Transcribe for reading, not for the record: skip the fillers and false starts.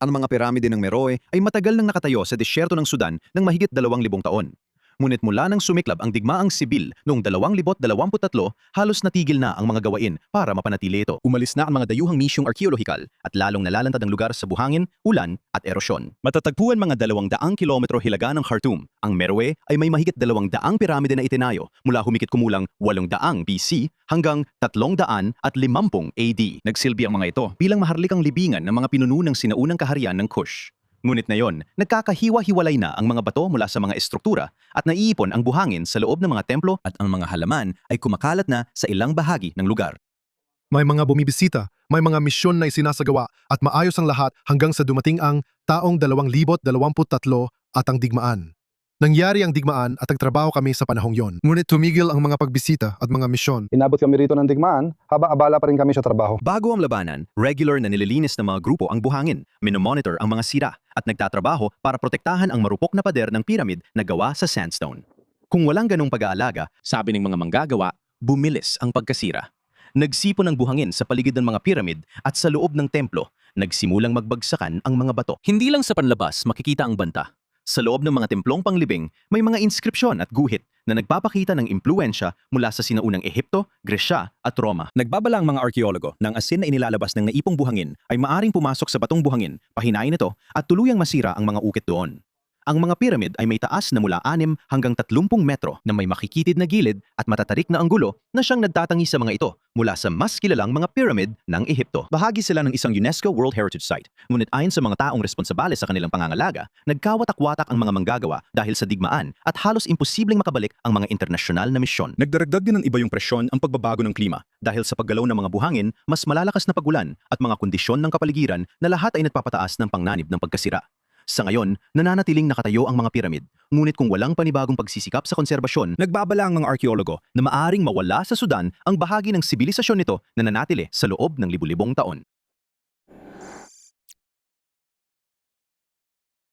Ang mga piramide ng Meroe ay matagal nang nakatayo sa disyerto ng Sudan ng mahigit 2,000 taon. Ngunit mula nang sumiklab ang digmaang sibil noong 2023, halos natigil na ang mga gawain para mapanatili ito. Umalis na ang mga dayuhang misyong arkeolohikal at lalong nalalantad ang lugar sa buhangin, ulan at erosyon. Matatagpuan mga 200 kilometro hilaga ng Khartoum. Ang Meroe ay may mahigit 200 piramide na itinayo mula humigit kumulang 800 BC hanggang 350 AD. Nagsilbi ang mga ito bilang maharlikang libingan ng mga pinuno ng sinaunang kaharian ng Kush. Ngunit ngayon, nagkakahiwa-hiwalay na ang mga bato mula sa mga estruktura at naiipon ang buhangin sa loob ng mga templo at ang mga halaman ay kumakalat na sa ilang bahagi ng lugar. May mga bumibisita, may mga misyon na isinasagawa at maayos ang lahat hanggang sa dumating ang taong 2023 at ang digmaan. Nangyari ang digmaan at nagtrabaho kami sa panahong yon. Ngunit tumigil ang mga pagbisita at mga misyon. Inabot kami rito ng digmaan, habang abala pa rin kami sa trabaho. Bago ang labanan, regular na nililinis ng mga grupo ang buhangin, minomonitor ang mga sira at nagtatrabaho para protektahan ang marupok na pader ng pyramid na gawa sa sandstone. Kung walang ganong pag-aalaga, sabi ng mga manggagawa, bumilis ang pagkasira. Nagsipon ng buhangin sa paligid ng mga pyramid at sa loob ng templo, nagsimulang magbagsakan ang mga bato. Hindi lang sa panlabas makikita ang banta. Sa loob ng mga templong panglibing, may mga inskripsyon at guhit na nagpapakita ng impluensya mula sa sinaunang Ehipto, Gresya at Roma. Nagbabala ang mga arkeologo na ang asin na inilalabas ng naipong buhangin ay maaring pumasok sa batong buhangin, pahinain ito at tuluyang masira ang mga ukit doon. Ang mga pyramid ay may taas na mula 6 hanggang 30 metro na may makikitid na gilid at matatarik na anggulo na siyang nagtatangi sa mga ito mula sa mas kilalang mga pyramid ng Ehipto. Bahagi sila ng isang UNESCO World Heritage Site, ngunit ayon sa mga taong responsabale sa kanilang pangangalaga, nagkawatak-watak ang mga manggagawa dahil sa digmaan at halos imposibleng makabalik ang mga internasyonal na misyon. Nagdaragdag din ng iba yung presyon ang pagbabago ng klima dahil sa paggalaw ng mga buhangin, mas malalakas na pagulan at mga kondisyon ng kapaligiran na lahat ay nagpapataas ng panganib ng pagkasira. Sa ngayon, nananatiling nakatayo ang mga piramid, ngunit kung walang panibagong pagsisikap sa konserbasyon, nagbabala ang mga arkeologo na maaring mawala sa Sudan ang bahagi ng sibilisasyon nito na nanatili sa loob ng libu-libong taon.